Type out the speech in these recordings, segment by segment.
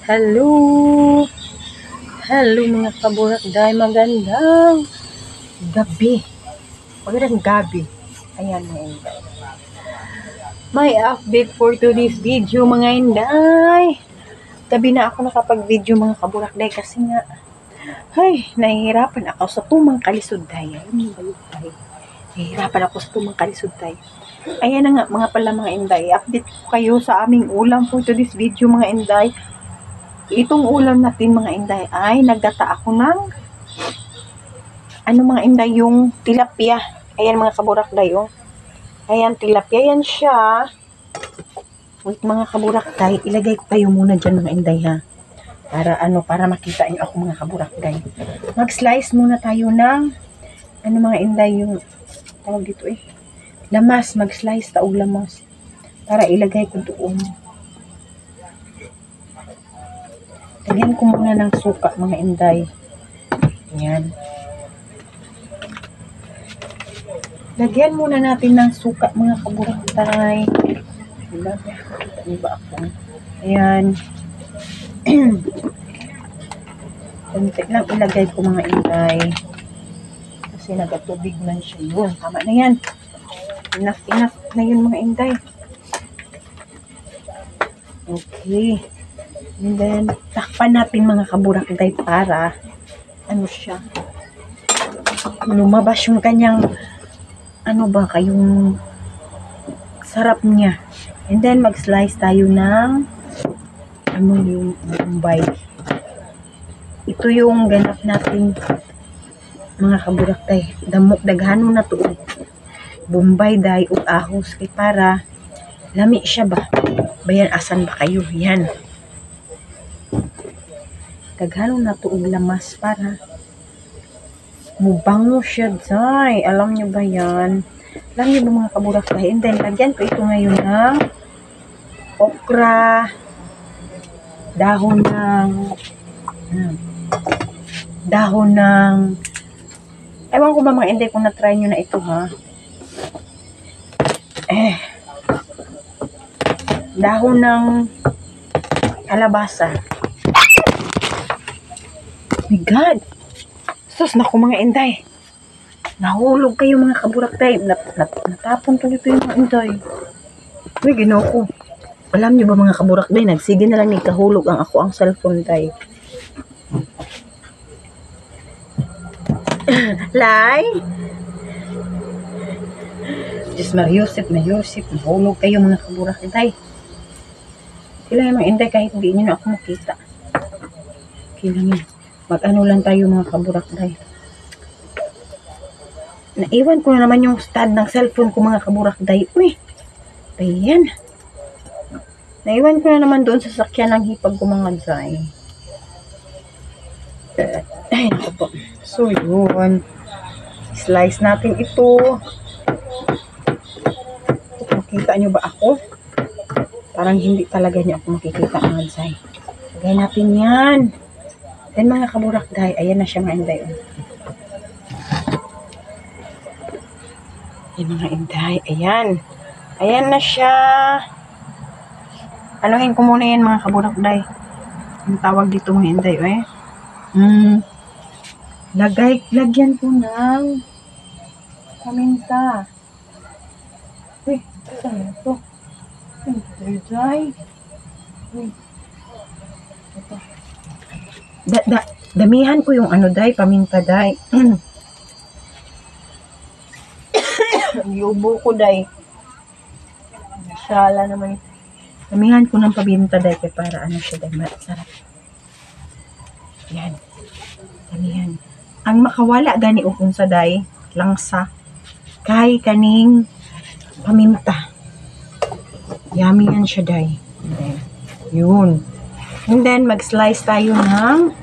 Hello! Hello mga kaburakday, magandang gabi. Magandang gabi. Ayan mga inday. May update for today's video mga inday. Gabi na ako nakapag-video mga kaburakday kasi nga, nahihirapan ako sa tumang kalisudday. Ayun ba yun tayo? Nahihirapan ako sa tumang kalisudday. Ayan na nga mga pala mga inday. Update ko kayo sa aming ulam for today's video mga inday. Itong ulam natin mga inday ay nagdata ako ng mga inday, yung tilapia. Ayan mga kaburakday, oh. Ayan, tilapia yan siya. Wait mga kaburakday, ilagay ko kayo muna dyan mga inday ha. Para makita niyo ako mga kaburakday. Mag-slice muna tayo ng mga inday, yung tawag dito lamas. Mag-slice taog lamas para ilagay ko doon. Lagyan ko muna ng suka mga inday. Ayan. Lagyan muna natin ng suka mga kaburakday. Diba? Diba ako? Ayan. Kunti lang ilagay ko mga inday. Kasi nagatubig man siya yun. Tama na yan. Enough na yun mga inday. Okay. And then, takpan natin mga kaburakday para siya, lumabas yung kanyang yung sarap niya. And then, mag-slice tayo ng yung bombay. Ito yung ganap natin mga kaburakday. Daghan mo na to. Bombay day o ahos kay para lami siya ba? Bayan asan ba kayo? Yan. Daghano na to og lamas para mubango siya, day. Alam niyo ba yan? Alam niyo ba mga kaburakday? And then, lagyan ko ito ngayon ng okra, dahon ng ewan ko ba mga inday kung na-try nyo na ito ha. Dahon ng kalabasa. My God! Sus, naku mga inday. Nahulog kayo mga kaburakday. Natapon tuloy yung mga inday. Uy, ginaw ko. Alam niyo ba mga kaburakday, nagsige na lang ni kahulog ang cellphone day. Lai? Diyos Mariusip, nahulog kayo mga kaburakday. Sila yung mga inday kahit hindi nyo na ako makita. Kailangan mag-ano lang tayo mga kaburakday. Naiwan ko na naman yung stand ng cellphone ko mga kaburakday. Uy, ayan. Naiwan ko na naman doon sa sakyan ng hipag ko mga day. Ay, naku po. So, yun. Slice natin ito. Makita nyo ba ako? Parang hindi talaga niya ako makikita mga day. Lagay natin yan. Then mga kaburakday, ayan na siya mga inday. Ayan mga inday, ayan. Ayan na siya. Anuhin ko muna yan mga kaburakday. Ang tawag dito mga inday, lagyan ko ng paminta. Uy, saan ito? Inday. Uy, ito. Damihan ko yung day, paminta day. Yubo ko day. Sala naman. Damihan ko ng paminta day para siya day, masarap. Yan. Damihan. Ang makawala gani ukon sa day, langsa. Kay kaning paminta. Yummy yan siya day. Yun. And then, mag-slice tayo ng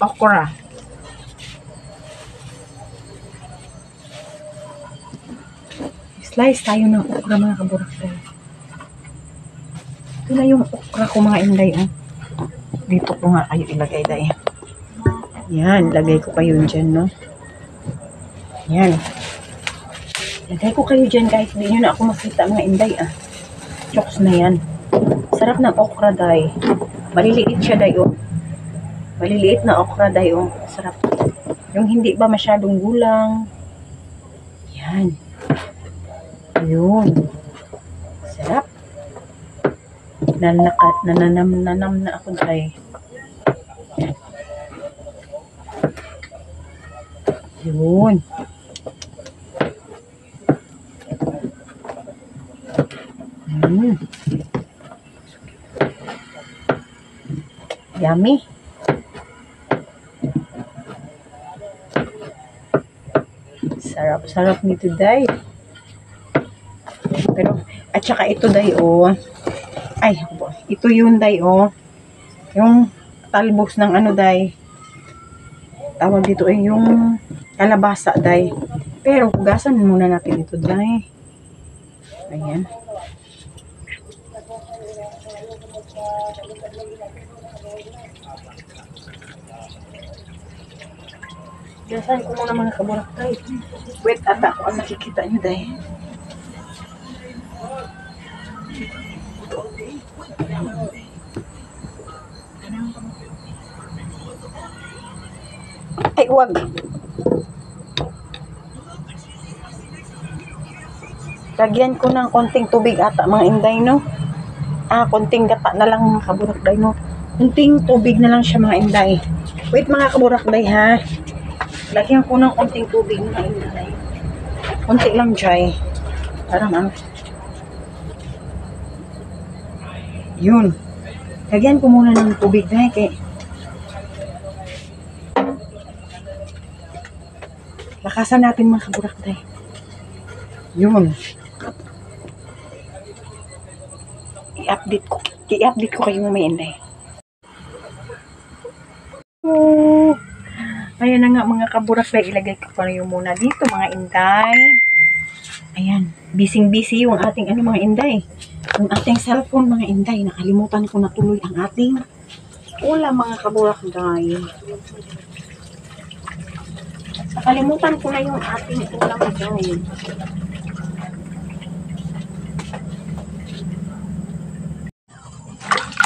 okra. Slice tayo ng okra mga kaburakday. Ito na yung okra ko mga inday. Dito ko nga kayo ilagay day. Yan, lagay ko kayo dyan, no? Yan. Lagay ko kayo dyan kahit hindi nyo na ako makita mga inday, Chokes na yan. Sarap ng okra day. Maliliit siya dayo. Maliliit na okra dayo. Sarap. Yung hindi ba masyadong gulang. Yan. Yun. Sarap. Nananam na ako dahil. Yun. Yummy. Sarap nito, day. Pero, at saka ito, day, oh. Ay, ito yun, day, oh. Yung talbos ng ano, day. Tawag dito ay yung kalabasa, day. Pero, hugasan muna natin ito, day. Ayan. Hugasan ko muna mga kaburak, day. Wait, ata ako ang nakikita nyo, day. Ay, wag. Lagyan ko ng konting tubig ata, mga inday, no? Konting gata na lang, mga kaburakday, no? Konting tubig na lang siya, mga inday. Wait, mga kaburakday, ha? Lagyan ko ng konting tubig, mga inday. Konti lang, jay. Parang ano. Yun. Lagyan ko muna ng tubig, day, kay lakasan natin, mga kaburakday. Yun. I-update ko kayo mamaya, inday. Oh, ayan na nga, mga kaburakday. Ilagay ko pa rin muna dito, mga inday. Ayan. Busy yung ating mga inday. Yung ating cellphone, mga inday. Nakalimutan ko na tuloy ang ating ulam, mga kaburakday. Nakalimutan ko na yung ating ulam, guys.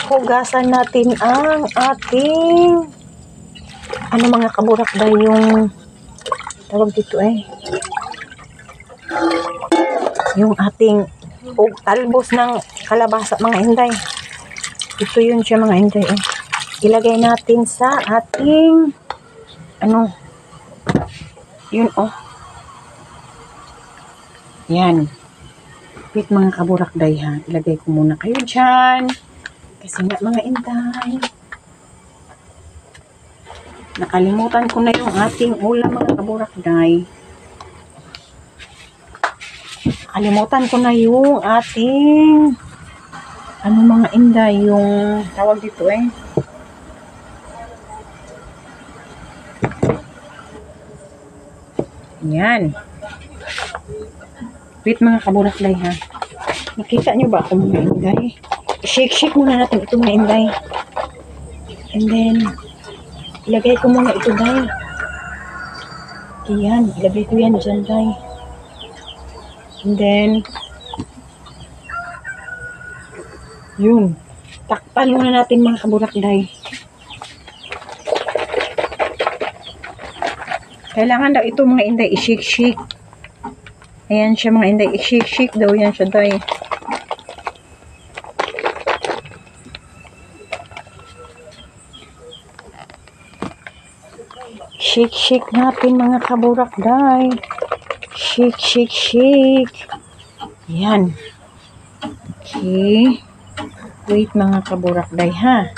Hugasan natin ang ating mga kaburakday, yung tawag dito yung ating talbos ng kalabasa, mga inday. Ito yun siya, mga inday. Ilagay natin sa ating yun, yan. Wait, mga kaburakday, ha. Ilagay ko muna kayo dyan. Kasi nga, mga inday, nakalimutan ko na yung ating ulam, mga kaburakday. Nakalimutan ko na yung ating mga inday, yung tawag dito yan. Wait, mga kaburakday, ha. Nakita nyo ba ako, mga inday? Shake muna natin ito, mga inday. And then, ilagay ko muna ito, day. Yan, ilagay ko yan dyan, day. And then, yun. Takpan muna natin, mga kaburakday. Kailangan daw ito, mga inday, i-shake. Ayan siya, mga inday, i-shake daw yan siya, day. Shake natin, mga kaburakday. Shake. Yan. Okay. Wait, mga kaburakday, ha.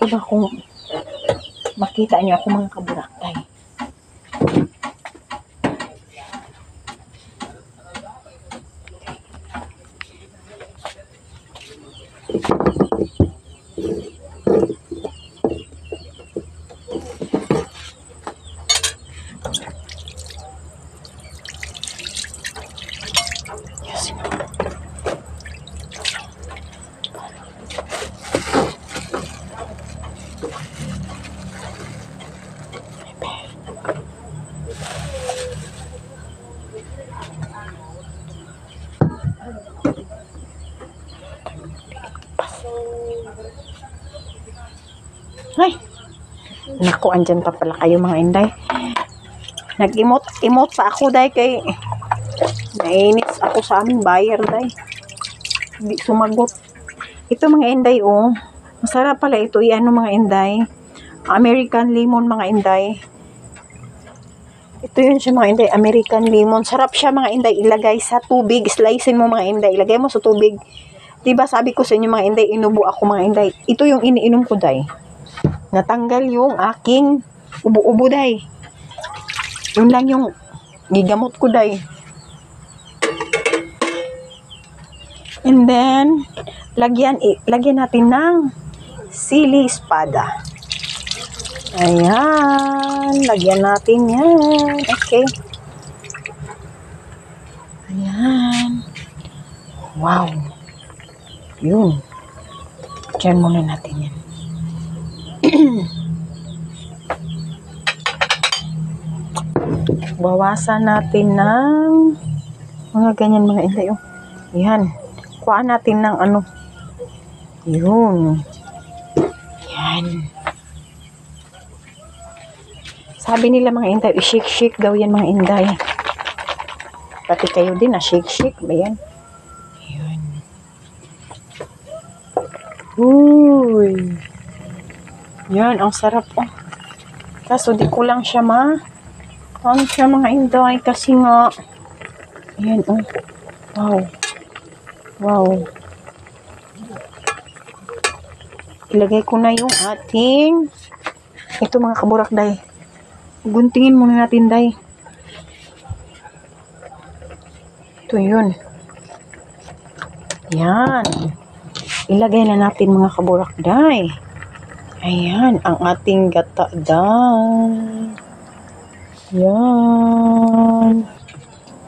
Diba kung makita niyo ako, mga kaburakday? Ay, naku, andyan pa pala kayo mga inday. Nag-emote pa ako day kay nainis ako sa aming buyer day. Hindi sumagot. Ito mga inday oh. Masarap pala ito. Ano mga inday? American lemon mga inday. Ito yun siya mga inday. American lemon. Sarap siya mga inday. Ilagay sa tubig. Slicein mo mga inday. Ilagay mo sa tubig. Diba sabi ko sa inyo mga inday, inubo ako mga inday. Ito yung iniinom ko day. Natanggal yung aking ubo-ubo day. Yun lang yung gigamot ko day. And then, lagyan natin ng sili espada. Ayan. Lagyan natin yan. Okay. Ayan. Wow. Yun. Diyan muna natin yan. Bawasan natin ng mga ganyan mga inday. Oh. Yan. Kuhaan natin ng ano. Yun. Yan. Sabi nila mga inday, i-shake-shake daw yan mga inday. Pati kayo din, shake-shake ba yan? Yun. Uy. Yan, ang sarap oh. Kaso di ko lang siya ano siya mga inday kasi nga ayan oh. Wow. Wow. Ilagay ko na yung ating ito mga kaburakday. Guntingin muna natin day. Ito yun. Yan. Ilagay na natin mga kaburakday. Ayan ang ating gata day. Yan.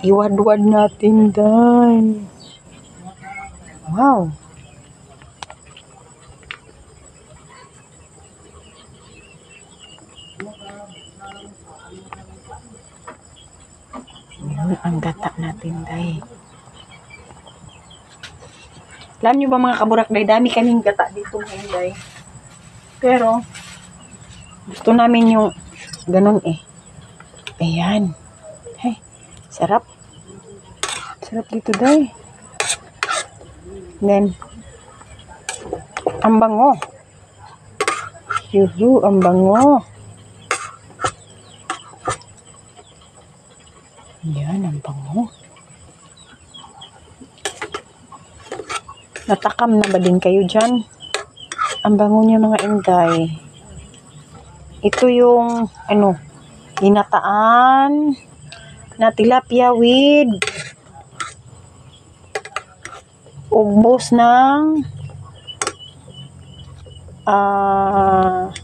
Iwad-wad natin day. Wow. Yan ang gata natin day. Alam nyo ba mga kaburakday, dami kaming gata dito ngayon day. Pero, gusto namin yung ganun eh. Ayan. Hey, sarap. Sarap dito day. Then, ang bango. Yuhu, ang bango. Yan, ang bango. Natakam na ba din kayo dyan? Ang bango niya mga inday. Ito yung, ginataan na tilapia with ugbos ng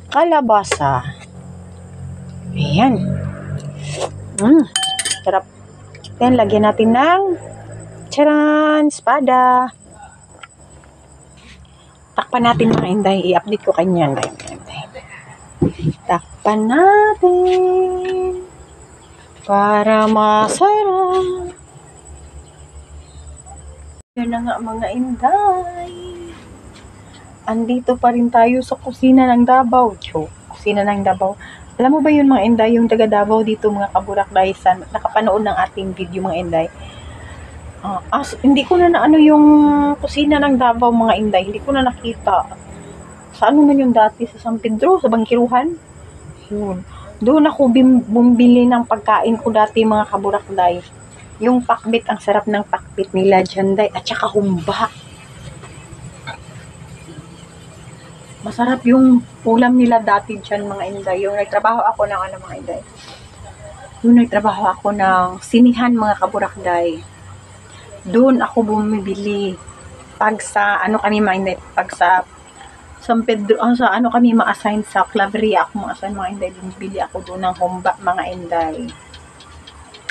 kalabasa. Ayan. Sarap. Then, lagyan natin ng charan, espada. Takpan natin mga inday. I-update ko kanyan. Takpan natin para masarap. Yan na nga mga inday. Andito pa rin tayo sa kusina ng Davao. Kusina ng Davao. Alam mo ba yun mga inday, yung taga Davao dito mga kaburakday, nakapanood ng ating video mga inday. Hindi ko na yung kusina ng Davao mga inday, hindi ko na nakita. Sa ano man yung dati, sa San Pedro, sa Bangkiruhan. Yun. Doon ako bumili ng pagkain ko dati mga kaburakday. Yung pakbit, ang sarap ng pakbit nila dyan day, at saka humba. Masarap yung ulam nila dati dyan mga inday. Yung nagtrabaho ako ng mga inday. Yung nagtrabaho ako ng sinihan mga kaburakday. Doon ako bumibili. Pag sa, kami mga inday, pag sa San Pedro, sa kami ma-assign sa Claveria, ako ma-assign mga inday, bumibili ako doon ng humba mga inday.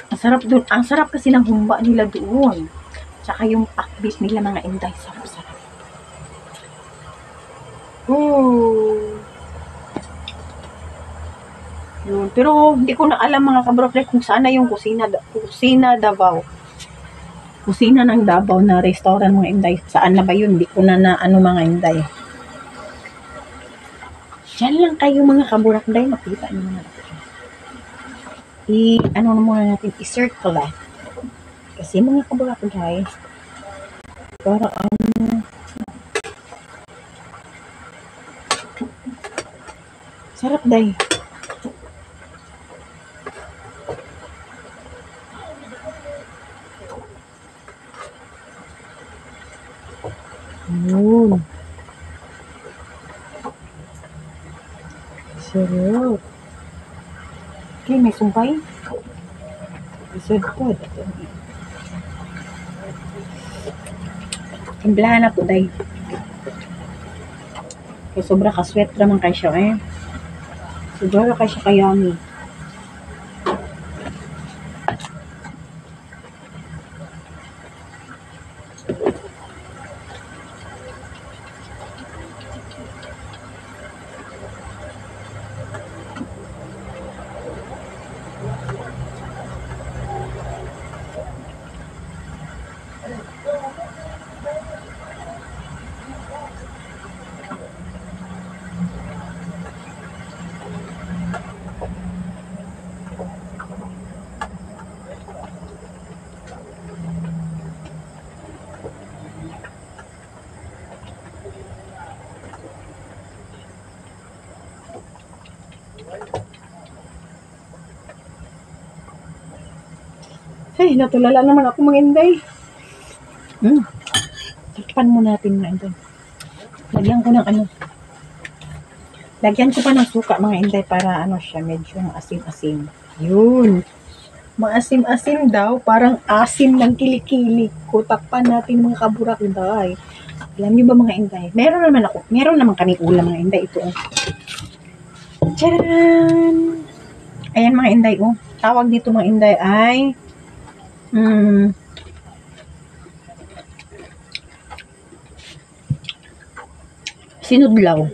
Ang sarap doon. Ang sarap kasi ng humba nila doon. Tsaka yung pakbit nila mga inday, sarap-sarap. Yun. Pero hindi ko na alam mga kaburakday kung saan na yung kusina Davao. Kusina ng Davao na restaurant mga inday. Saan na ba yun? Hindi ko na ano mga inday. Diyan lang kayo mga kaburakday. Makita nyo na natin. Ano na muna natin, i-circle eh. Kasi mga kaburakday, para sarap day. Yun. Sarap. Okay, may sumpay. Isod po. Timplahan na po, day. Kaya sobra kaswet naman kayo siya eh. Sobra kayo siya kayami. Ay, natulala naman ako mga inday. Takpan mo natin mga inday. Lagyan ko ng ano. Lagyan ko pa ng suka mga inday para ano siya, medyo asim-asim. Yun. Maasim-asim daw, parang asim ng kilikili. Takpan natin mga kaburakday. Alam niyo ba mga inday? Meron naman kaming ulam mga inday ito. Tcharan! Ayan mga inday oh. Tawag dito mga inday ay sinudlaw.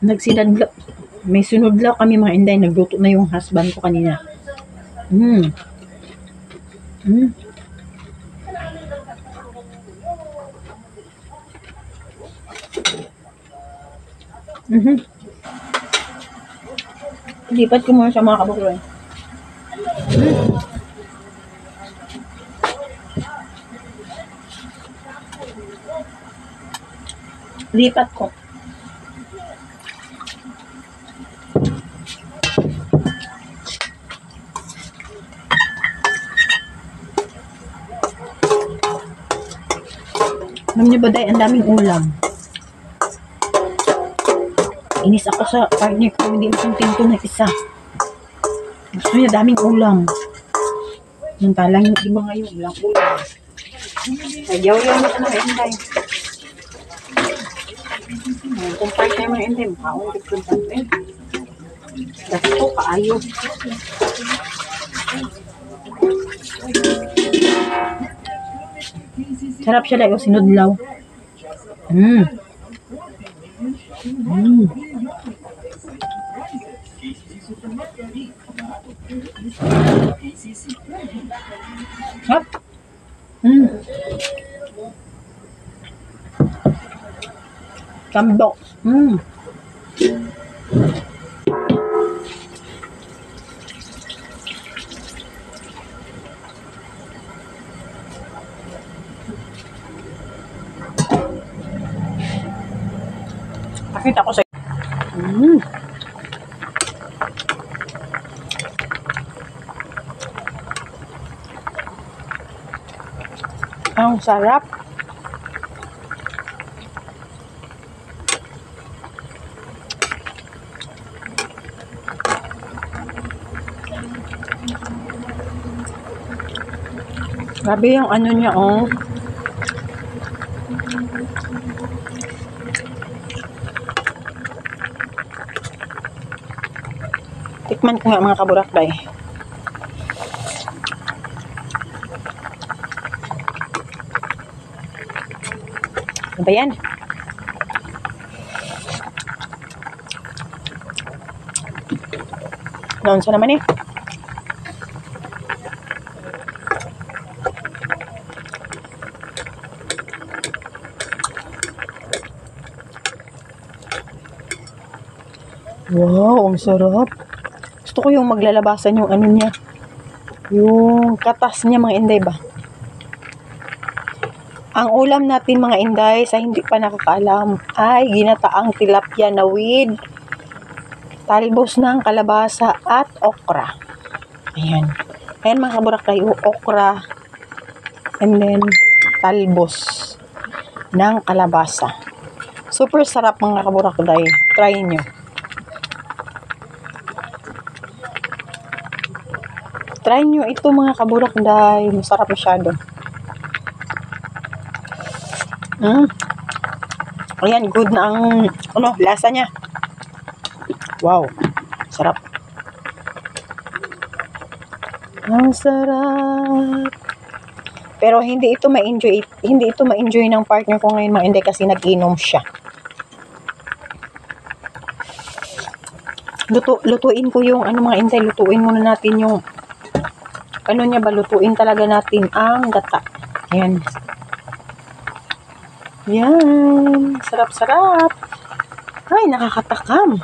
Nagsinadlaw. May sinudlaw kami mga inday. Nagluto na yung husband ko kanina. Lipat ko muna sa mga kabukloy. Lipat ko. Alam niyo ba, day, ang daming ulam. Inis ako sa partner ko, hindi makontento na isa. Gusto niya daming ulam. Nung talang yung iba ngayon, walang ulam. Ayaw-yaw na ka na kainday. Kung partner mo na kainday, makaong different eh. Dati ko, kaayo. Sarap siya lang yung sinudlaw. Hop. Kambok. Pakita ko sa ang sarap. Grabe yung ano niya, oh. Tikman ko nga mga kaburakday. Ano ba yan? Noon sa naman eh. Wow, ang sarap. Gusto ko yung maglalabasan yung ano niya. Yung katas niya mga inday ba? Ang ulam natin mga inday sa hindi pa nakakaalam ay ginataang tilapia na with talbos ng kalabasa at okra. Ayan. Ayan mga kaburakday, okra and then talbos ng kalabasa. Super sarap mga kaburakday. Try nyo. Try nyo ito mga kaburakday. Masarap masyado. Ayan, good na ang lasa niya. Wow, sarap. Ang sarap. Pero hindi ito ma-enjoy ng partner ko ngayon mga inday kasi nag-inom siya. Lutuin ko yung mga inday, lutuin muna natin yung lutuin talaga natin ang gata. Ayan. Yan. Sarap-sarap. Ay, nakakatakam.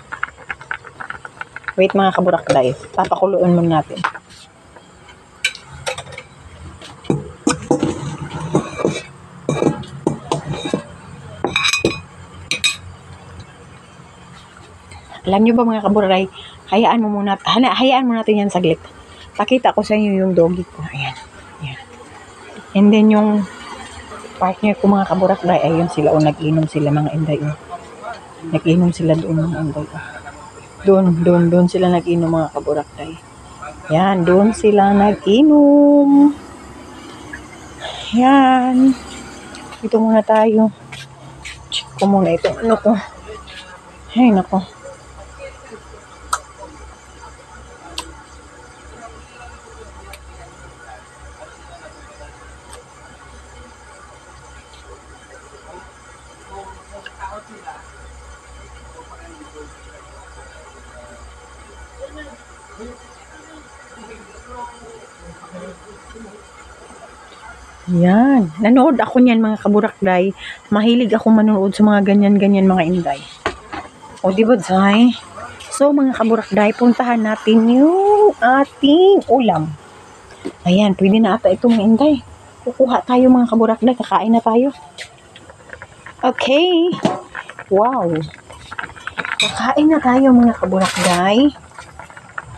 Wait mga kaburakday. Papakuluan muna natin. Alam nyo ba mga kaburakday, hayaan mo natin yan saglit. Pakita ko sa inyo yung doggy ko. Ayan. Ayan. And then yung partner ko mga kaburakday, ayun sila nag-inom sila mga inday. Nag-inom sila doon mga inday. Doon sila nag-inom mga kaburakday. Yan, doon sila nag-inom. Yan. Ito muna tayo. Check ko muna ito. Ano ko? Ay, nako. Yan. Nanood ako niyan mga kaburakday. Mahilig ako manood sa mga ganyan-ganyan mga inday. O diba Zay? So mga kaburakday, puntahan natin yung ating ulam. Ayan, pwede na ata ito mga inday. Kukuha tayo mga kaburakday. Kakain na tayo. Okay. Wow. Kakain na tayo mga kaburakday.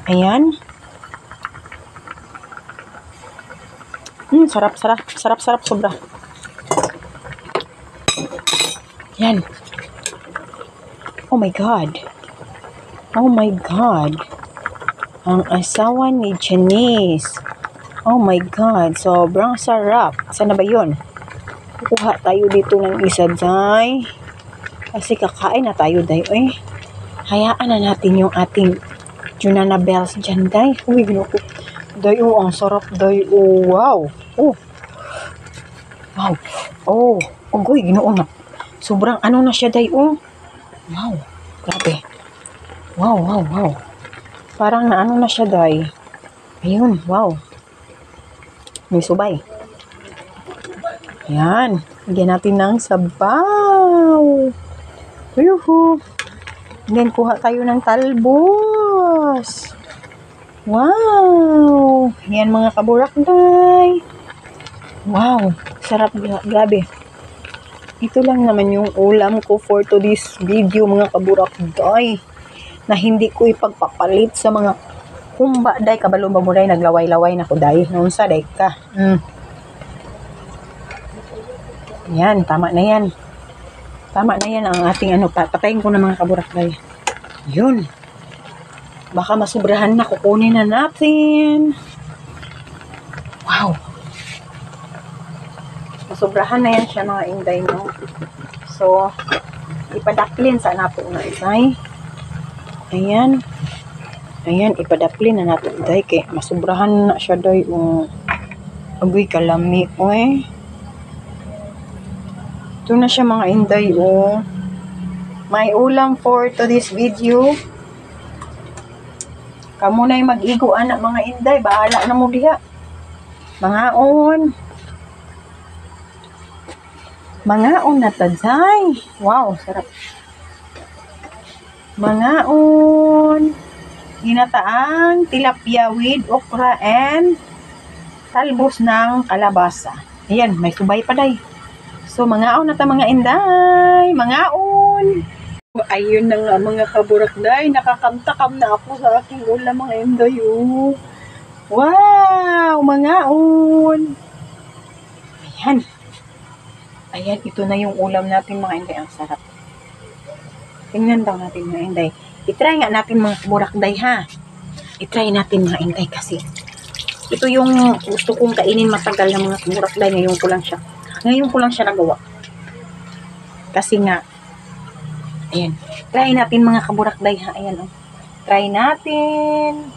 Ayan. Sarap sobra. Yan. Oh my God. Ang asawa ni Janice. Oh my God. Sobrang sarap. Sana ba yun? Kukuha tayo dito ng isa, day. Kasi kakain na tayo, day. Hayaan na natin yung ating Junana Bells dyan, day. Uy, ginuko. Day, ang sarap, day. Wow. Wow. Ugoy, ginoo na. Sobrang na siya, day. Wow. Grabe. Wow. Parang na siya, day. Ayun, wow. May subay. Ayan. Lagyan natin ng sabaw. Yuhu. Then, kuha tayo ng talbos. Wow! Yan mga kaburakday. Wow! Sarap, grabe. Ito lang naman yung ulam ko for today's video mga kaburakday. Na hindi ko ipagpapalit sa mga kumba day. Kabalo ba mo day, naglaway-laway na ko day. Noon sa day ka. Yan, tama na yan. Tama na yan ang ating patayin ko na mga kaburakday. Yun. Baka masubrahan na, kukunin na natin. Wow. Masubrahan na yan siya mga inday, no? So, ipadaplin sa napo na isay. Ayan. Ipadaplin na nato day. Kaya masubrahan na siya day. Agoy kalami, Ito na siya mga inday, oh. May ulam for today's video. Kamu na'y mag-igo, anak mga inday. Bahala na mo diha. Mangaon. Mangaon na taday. Wow, sarap. Mangaon. Ginataang tilapia with okra and talbos ng kalabasa. Ayan, may subay pa day. So, mangaon na ta mga inday. Mangaon. Ayun na nga mga kaburakday. Nakakamtakam na ako sa aking ulam mga inday. Oh. Wow! Mangaon. Ayan. Ayan, ito na yung ulam natin mga inday. Ang sarap. Tingnan daw natin mga inday. I-try nga natin mga kaburakday ha. I-try natin mga inday kasi ito yung gusto kong kainin matagal ng mga kaburakday. Ngayon ko lang siya nagawa. Kasi nga, ayan. Try natin mga kaburakday ha. Ayan oh. Try natin.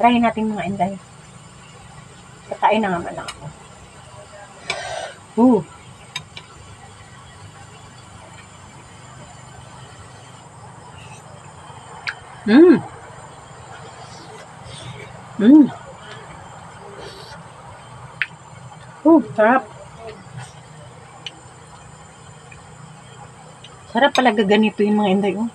Try natin mga inday. Kakain na naman ako. Ooh. Sarap. Sarap pala ganito yung mga inday, oh.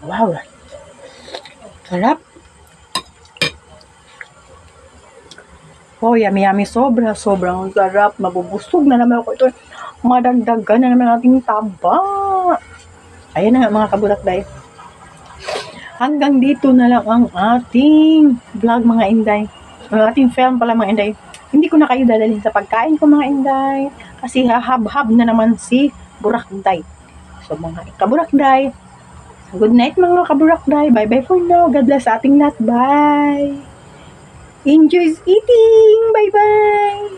Wow. Sarap. Oh, yummy. Sobrang sarap. Mabubusog na naman ako ito. Madagdagan na naman nating taba. Ayan na nga mga kaburakday. Hanggang dito na lang ang ating vlog mga inday. Ang ating film pala mga inday. Hindi ko na kayo dadalhin sa pagkain ko mga inday. Kasi hahab-hab na naman si burakday. So mga kaburakday. Good night mga kaburakday. Bye-bye for now. God bless ating lahat. Bye. Enjoy eating. Bye-bye.